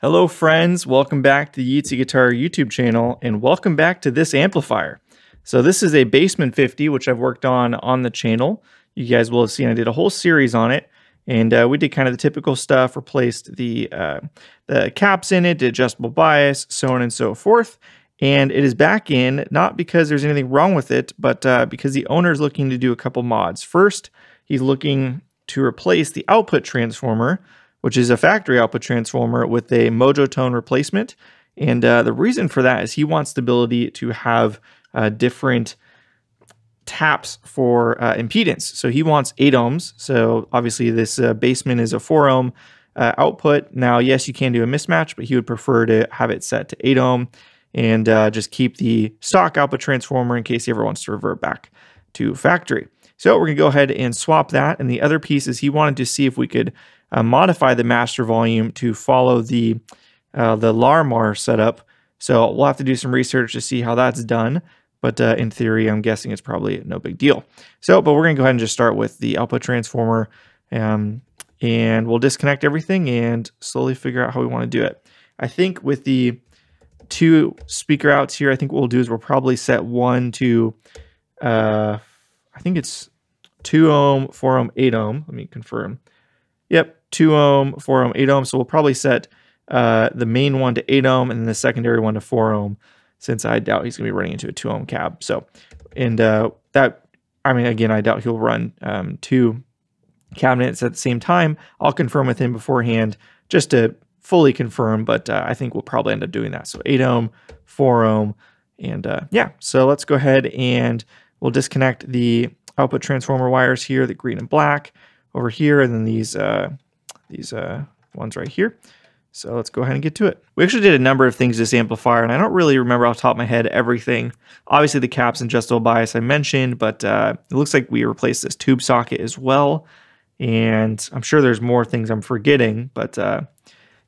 Hello friends, welcome back to the Yeatsy Guitar YouTube channel and welcome back to this amplifier. So this is a Bassman 50 which I've worked on the channel. You guys will have seen I did a whole series on it and we did kind of the typical stuff, replaced the caps in it, did adjustable bias, so on and so forth. And it is back in, not because there's anything wrong with it, but because the owner is looking to do a couple mods. First, he's looking to replace the output transformer, which is a factory output transformer, with a Mojo Tone replacement. And the reason for that is he wants the ability to have different taps for impedance. So he wants 8 ohms. So obviously this Bassman is a 4 ohm output. Now, yes, you can do a mismatch, but he would prefer to have it set to 8 ohm and just keep the stock output transformer in case he ever wants to revert back to factory. So we're gonna go ahead and swap that. And the other piece is he wanted to see if we could modify the master volume to follow the Larimar setup. So we'll have to do some research to see how that's done. But in theory, I'm guessing it's probably no big deal. So, but we're gonna go ahead and just start with the output transformer and we'll disconnect everything and slowly figure out how we wanna do it. I think with the 2 speaker outs here, I think what we'll do is we'll probably set one to, I think it's 2 ohm, 4 ohm, 8 ohm. Let me confirm. Yep, 2 ohm, 4 ohm, 8 ohm. So we'll probably set the main one to 8 ohm and then the secondary one to 4 ohm, since I doubt he's gonna be running into a 2 ohm cab. So, and that, I mean, again, I doubt he'll run 2 cabinets at the same time. I'll confirm with him beforehand just to fully confirm, but I think we'll probably end up doing that. So 8 ohm, 4 ohm, and yeah. So let's go ahead and we'll disconnect the output transformer wires here, the green and black over here, and then these ones right here. So let's go ahead and get to it. We actually did a number of things to this amplifier, and I don't really remember off the top of my head everything. Obviously the caps and adjustable bias I mentioned, but it looks like we replaced this tube socket as well. And I'm sure there's more things I'm forgetting, but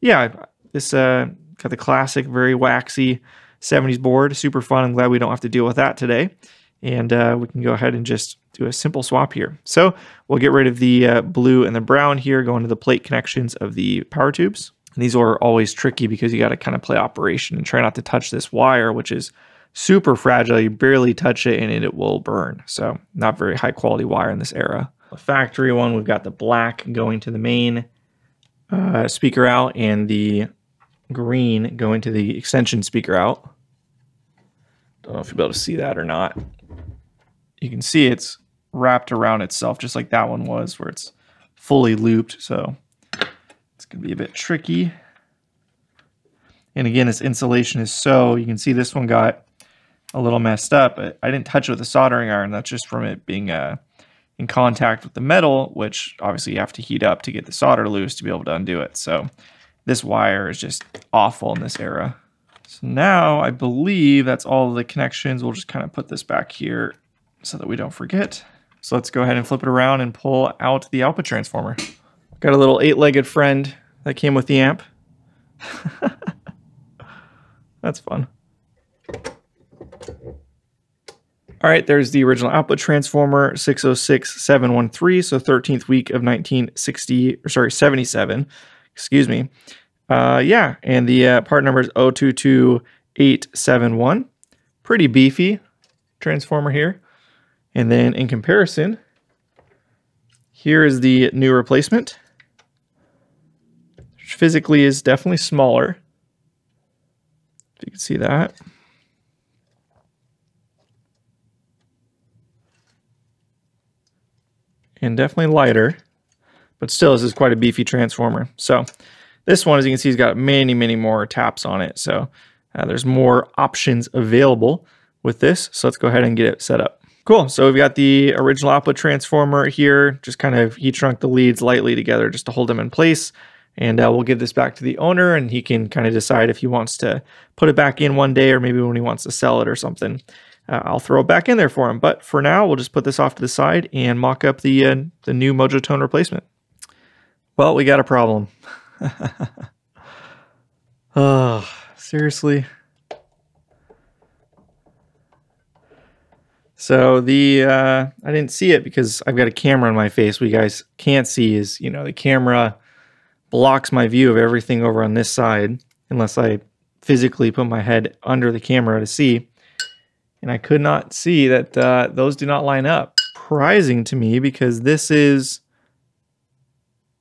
yeah, this got the classic, very waxy 70s board. Super fun. I'm glad we don't have to deal with that today. And we can go ahead and just do a simple swap here. So we'll get rid of the blue and the brown here, go into the plate connections of the power tubes. And these are always tricky because you got to kind of play operation and try not to touch this wire, which is super fragile. You barely touch it and it will burn. So not very high quality wire in this era. The factory one, we've got the black going to the main speaker out and the green going to the extension speaker out. Don't know if you'll be able to see that or not. You can see it's wrapped around itself just like that one was, where it's fully looped. So it's going to be a bit tricky. And again, this insulation is so, you can see this one got a little messed up. But I didn't touch it with a soldering iron. That's just from it being in contact with the metal, which obviously you have to heat up to get the solder loose to be able to undo it. So this wire is just awful in this era. So now I believe that's all the connections. We'll just kind of put this back here so that we don't forget. So let's go ahead and flip it around and pull out the output transformer. Got a little 8-legged friend that came with the amp. That's fun. All right, there's the original output transformer, 606713, so 13th week of 77, excuse me. Yeah, and the part number is 022871. Pretty beefy transformer here. And then in comparison, here is the new replacement, which physically is definitely smaller. If you can see that. And definitely lighter, but still this is quite a beefy transformer. So this one, as you can see, has got many, many more taps on it. So there's more options available with this. So let's go ahead and get it set up. Cool, so we've got the original output transformer here, just kind of heat shrunk the leads lightly together just to hold them in place. And we'll give this back to the owner and he can kind of decide if he wants to put it back in one day or maybe when he wants to sell it or something. I'll throw it back in there for him. But for now, we'll just put this off to the side and mock up the new Mojo Tone replacement. Well, we got a problem. Oh, seriously? So the, I didn't see it because I've got a camera on my face. What you guys can't see is, you know, the camera blocks my view of everything over on this side unless I physically put my head under the camera to see. And I could not see that those do not line up. Surprising to me because this is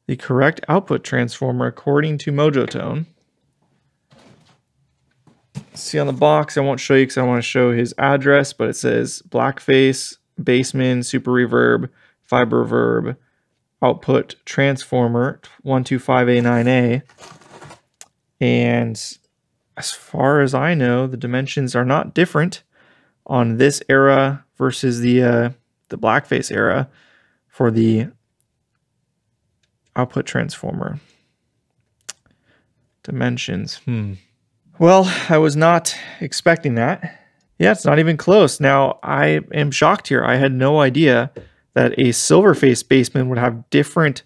the correct output transformer according to Mojotone. See on the box, I won't show you because I want to show his address, but it says Blackface, Bassman, Super Reverb, Fiber Reverb, output transformer 125A9A. And as far as I know, the dimensions are not different on this era versus the Blackface era for the output transformer. Dimensions. Well, I was not expecting that. Yeah, it's not even close. Now, I am shocked here. I had no idea that a Silverface Bassman would have different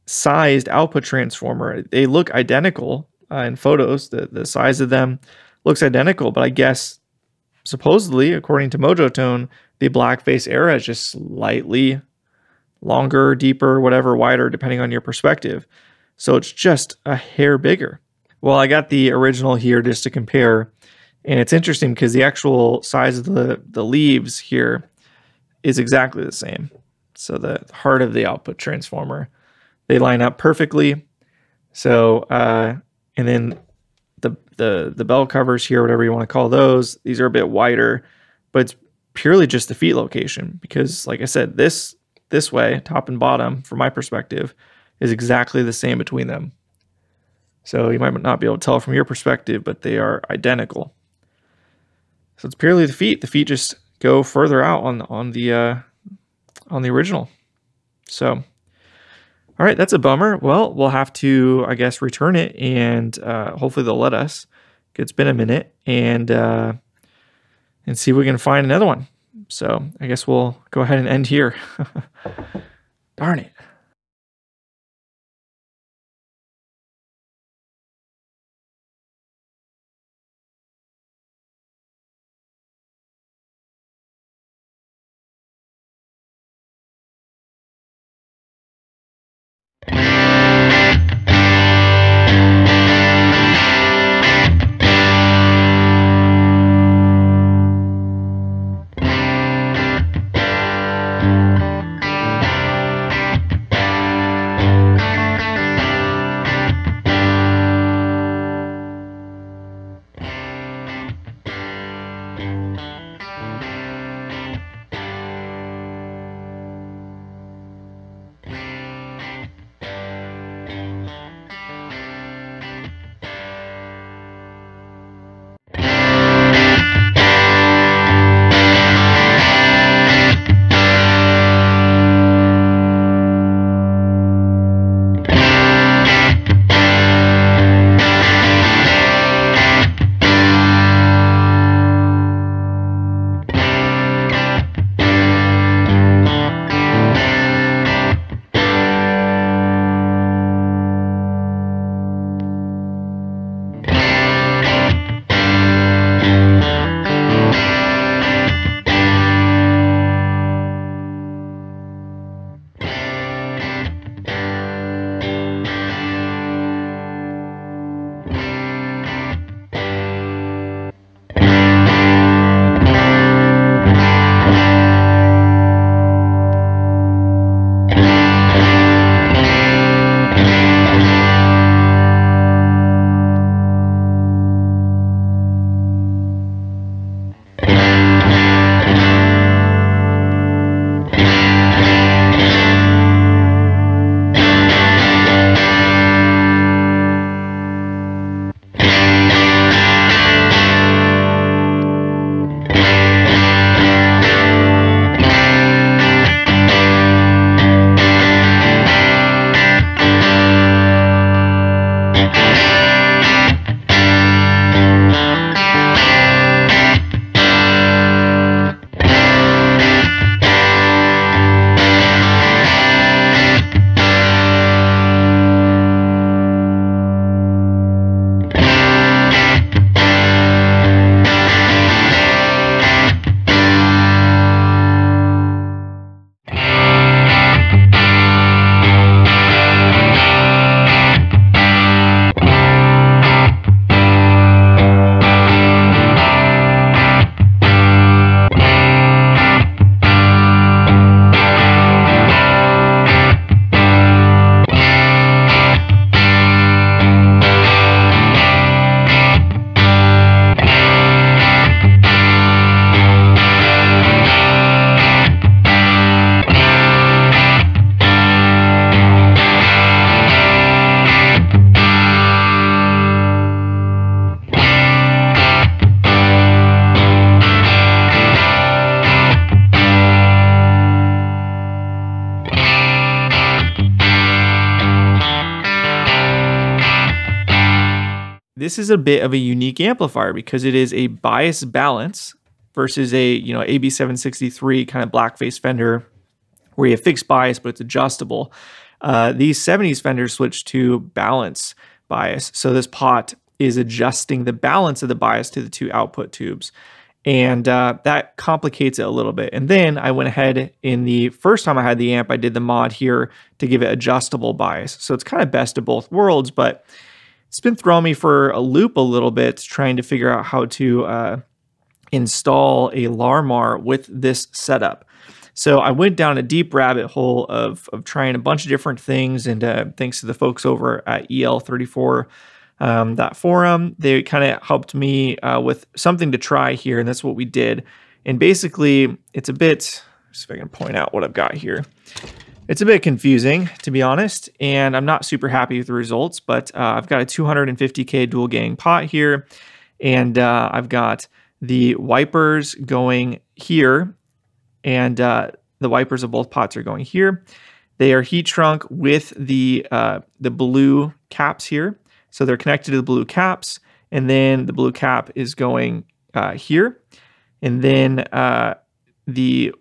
sized output transformer. They look identical in photos. The size of them looks identical, but I guess supposedly, according to Mojotone, the Blackface era is just slightly longer, deeper, whatever, wider, depending on your perspective. So it's just a hair bigger. Well, I got the original here just to compare, and it's interesting because the actual size of the leaves here is exactly the same. So the heart of the output transformer, they line up perfectly. So, and then the bell covers here, whatever you want to call those, these are a bit wider, but it's purely just the feet location because, like I said, this way, top and bottom, from my perspective, is exactly the same between them. So you might not be able to tell from your perspective, but they are identical. So it's purely the feet. The feet just go further out on the original. So, all right, that's a bummer. Well, we'll have to, I guess, return it, and hopefully they'll let us. It's been a minute, and see if we can find another one. So I guess we'll go ahead and end here. Darn it. this is a bit of a unique amplifier because it is a bias balance versus a, AB763 kind of blackface Fender where you have fixed bias, but it's adjustable. These 70s Fenders switch to balance bias. So this pot is adjusting the balance of the bias to the two output tubes. And that complicates it a little bit. And then I went ahead in the first time I had the amp, I did the mod here to give it adjustable bias. So it's kind of best of both worlds, but it's been throwing me for a loop a little bit trying to figure out how to install a Larmar with this setup. So I went down a deep rabbit hole of trying a bunch of different things, and thanks to the folks over at EL34 that forum, they kind of helped me with something to try here, and that's what we did. And basically, it's a bit, see if I can point out what I've got here. It's a bit confusing, to be honest, and I'm not super happy with the results, but I've got a 250K dual gang pot here, and I've got the wipers going here, and the wipers of both pots are going here. They are heat shrunk with the blue caps here. So they're connected to the blue caps, and then the blue cap is going here. And then the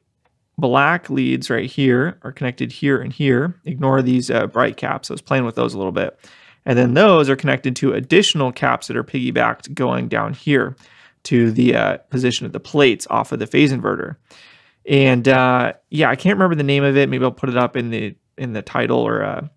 black leads right here are connected here and here. Ignore these bright caps. I was playing with those a little bit. And then those are connected to additional caps that are piggybacked going down here to the position of the plates off of the phase inverter. And yeah, I can't remember the name of it. Maybe I'll put it up in the title or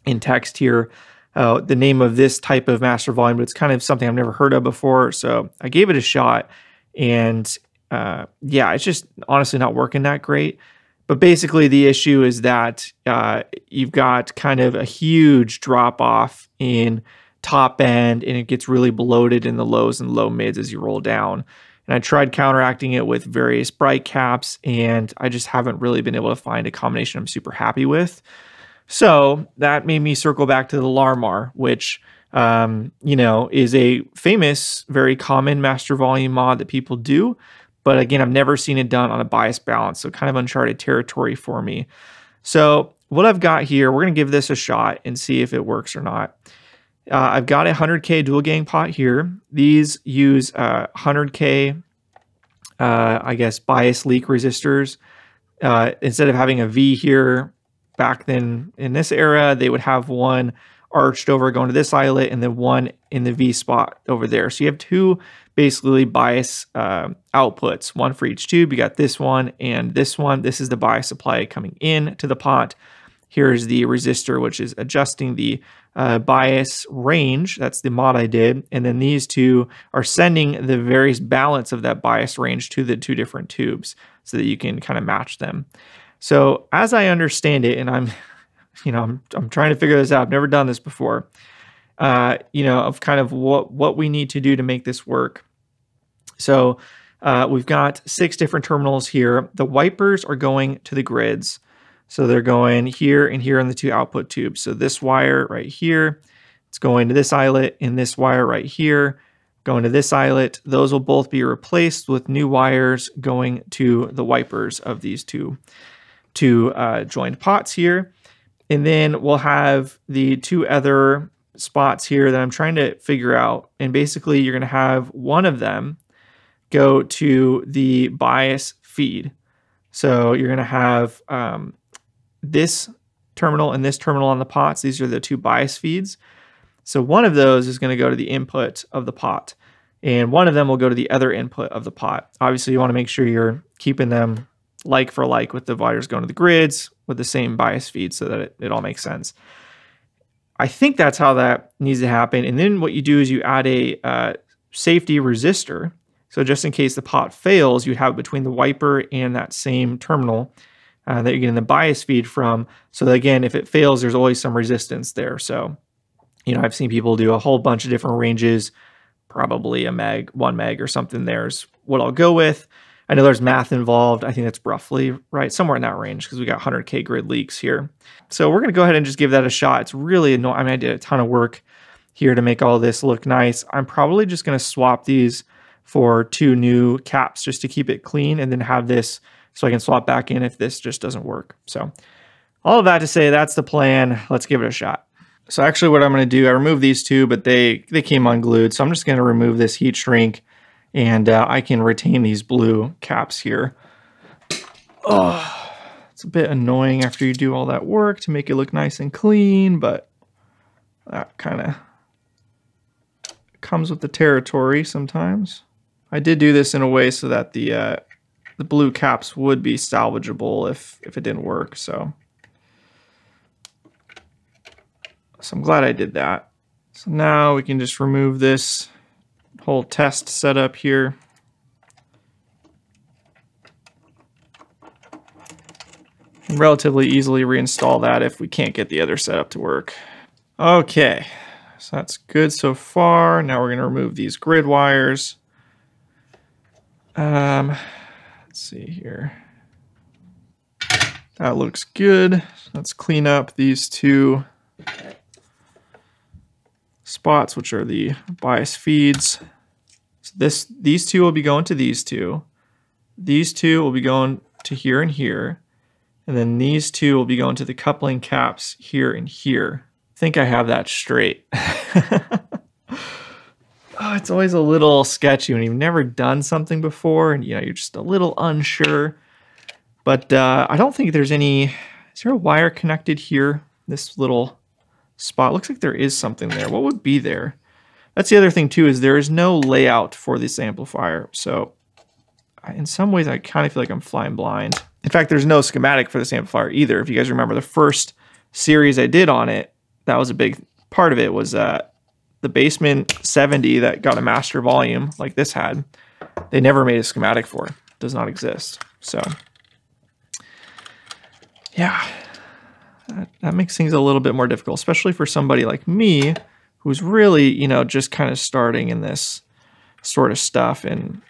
in text here. The name of this type of master volume, but it's kind of something I've never heard of before. So I gave it a shot, and yeah, it's just honestly not working that great. But basically the issue is that you've got kind of a huge drop off in top end, and it gets really bloated in the lows and low mids as you roll down. And I tried counteracting it with various bright caps, and I just haven't really been able to find a combination I'm super happy with. So that made me circle back to the Larmar, which, is a famous, very common master volume mod that people do. But again, I've never seen it done on a bias balance, so kind of uncharted territory for me. So what I've got here, we're going to give this a shot and see if it works or not. I've got a 100K dual gang pot here. These use 100K, I guess, bias leak resistors. Instead of having a V here, back then in this era, they would have one arched over going to this eyelet and then one in the V spot over there. So you have two basically bias outputs, one for each tube. You got this one and this one. This is the bias supply coming in to the pot. Here's the resistor, which is adjusting the bias range. That's the mod I did. And then these two are sending the various balance of that bias range to the two different tubes so that you can kind of match them. So as I understand it, and I'm trying to figure this out. I've never done this before. Of kind of what we need to do to make this work. So we've got 6 different terminals here. The wipers are going to the grids. So they're going here and here on the 2 output tubes. So this wire right here, it's going to this eyelet, and this wire right here going to this eyelet. Those will both be replaced with new wires going to the wipers of these two joined pots here. And then we'll have the 2 other spots here that I'm trying to figure out. And basically you're going to have one of them go to the bias feed. So you're going to have this terminal and this terminal on the pots. These are the 2 bias feeds. So one of those is going to go to the input of the pot, and one of them will go to the other input of the pot. Obviously you want to make sure you're keeping them like for like with the wires going to the grids with the same bias feed so that it all makes sense. I think that's how that needs to happen. And then what you do is you add a safety resistor. So just in case the pot fails, you have it between the wiper and that same terminal that you're getting the bias feed from. So that again, if it fails, there's always some resistance there. So, I've seen people do a whole bunch of different ranges, probably a meg, 1 meg or something there's what I'll go with. I know there's math involved. I think that's roughly right, somewhere in that range, because we got 100K grid leaks here. So we're going to go ahead and just give that a shot. It's really annoying. I mean, I did a ton of work here to make all this look nice. I'm probably just going to swap these for 2 new caps just to keep it clean, and then have this so I can swap back in if this just doesn't work. So all of that to say, that's the plan. Let's give it a shot. So actually what I'm going to do, I removed these two, but they came unglued. So I'm just going to remove this heat shrink, and I can retain these blue caps here. Oh, it's a bit annoying after you do all that work to make it look nice and clean, but that kind of comes with the territory sometimes. I did do this in a way so that the blue caps would be salvageable if it didn't work. So I'm glad I did that. So now we can just remove this whole test setup here. And relatively easily reinstall that if we can't get the other setup to work. Okay, so that's good so far. Now we're going to remove these grid wires. Let's see here. That looks good. Let's clean up these two spots, which are the bias feeds. So these two will be going to these two. These two will be going to here and here. And then these two will be going to the coupling caps here and here. I think I have that straight. Oh, it's always a little sketchy when you've never done something before and you're just a little unsure. But I don't think there's any. Is there a wire connected here? This little spot. Looks like there is something there. What would be there? That's the other thing too, is there is no layout for this amplifier. So in some ways I kind of feel like I'm flying blind. In fact, there's no schematic for this amplifier either. If you guys remember the first series I did on it, that was a big part of it, was the Bassman 70 that got a master volume like this had. They never made a schematic for it. It does not exist. So yeah, that makes things a little bit more difficult, especially for somebody like me who's really, just kind of starting in this sort of stuff, and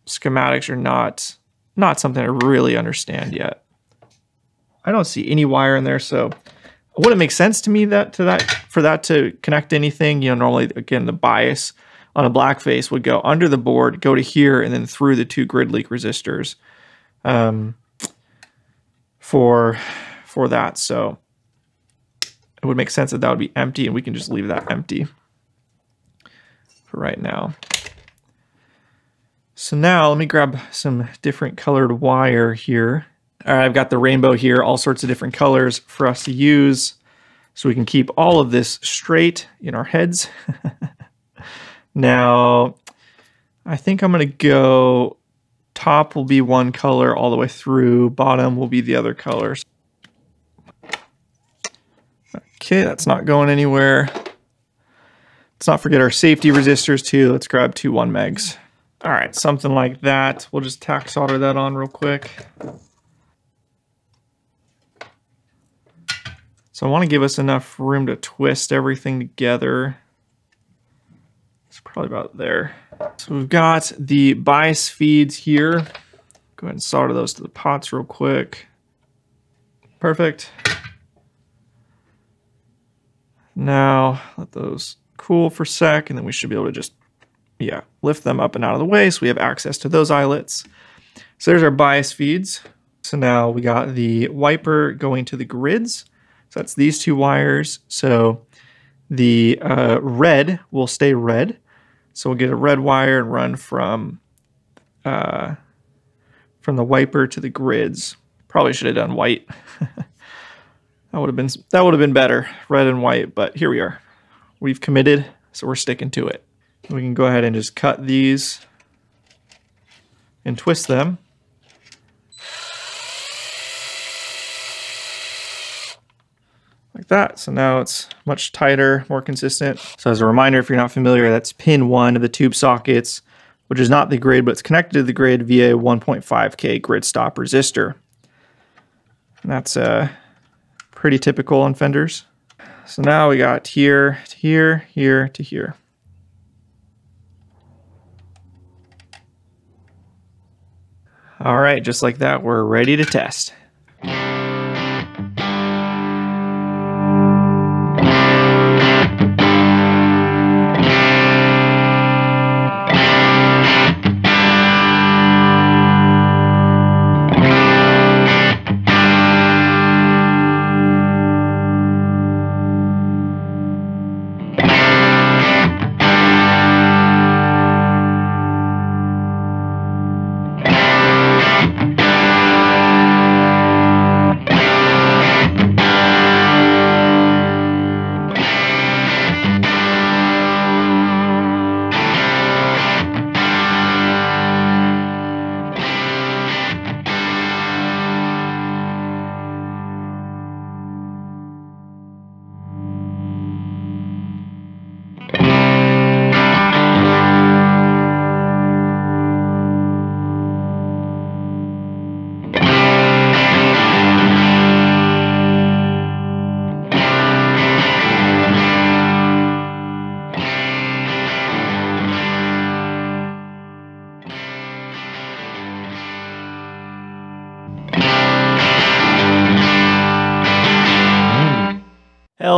schematics are not something I really understand yet. I don't see any wire in there, so it wouldn't make sense to me for that to connect to anything. Normally, again, the bias on a black face would go under the board, go to here, and then through the two grid leak resistors for that. So it would make sense that would be empty, and we can just leave that empty for right now. So now let me grab some different colored wire here. All right, I've got the rainbow here, all sorts of different colors for us to use so we can keep all of this straight in our heads. Now, I think I'm going to go top will be one color all the way through, bottom will be the other colors. Okay, that's not going anywhere. Let's not forget our safety resistors too. Let's grab two 1 megs. All right, something like that. We'll just tack solder that on real quick. So I want to give us enough room to twist everything together. It's probably about there. So we've got the bias feeds here. Go ahead and solder those to the pots real quick. Perfect. Now let those cool for a sec, and then we should be able to just lift them up and out of the way so we have access to those eyelets. So there's our bias feeds. So now we got the wiper going to the grids. So that's these two wires. So the red will stay red. So we'll get a red wire and run from the wiper to the grids. Probably should have done white. That would have been better, red and white, but here we are. We've committed, so we're sticking to it. We can go ahead and just cut these and twist them. Like that. So now it's much tighter, more consistent. So as a reminder, if you're not familiar, that's pin 1 of the tube sockets, which is not the grid, but it's connected to the grid via a 1.5K grid stop resistor. And that's pretty typical on Fenders. So now we got here to here, here to here. All right, just like that, we're ready to test.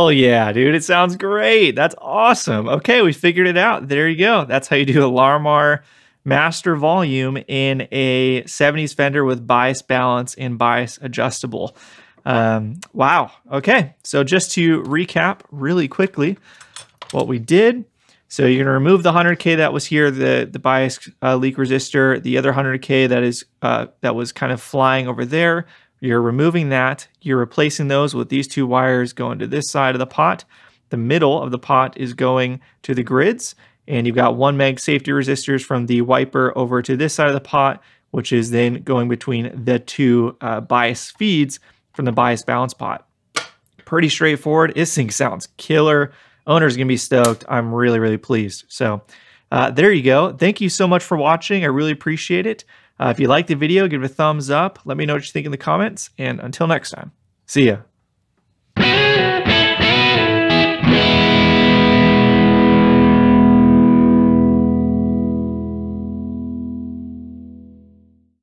Hell yeah, dude. It sounds great. That's awesome. Okay, we figured it out. There you go. That's how you do a Larimar master volume in a 70s Fender with bias balance and bias adjustable. Wow. Okay, so just to recap really quickly what we did. So you're going to remove the 100K that was here, the bias leak resistor, the other 100K that was kind of flying over there. You're removing that. You're replacing those with these two wires going to this side of the pot. The middle of the pot is going to the grids, and you've got 1 meg safety resistors from the wiper over to this side of the pot, which is then going between the two bias feeds from the bias balance pot. Pretty straightforward. This thing sounds killer. Owner's gonna be stoked. I'm really, really pleased. So there you go. Thank you so much for watching. I really appreciate it. If you liked the video, give it a thumbs up. Let me know what you think in the comments. And until next time, see ya.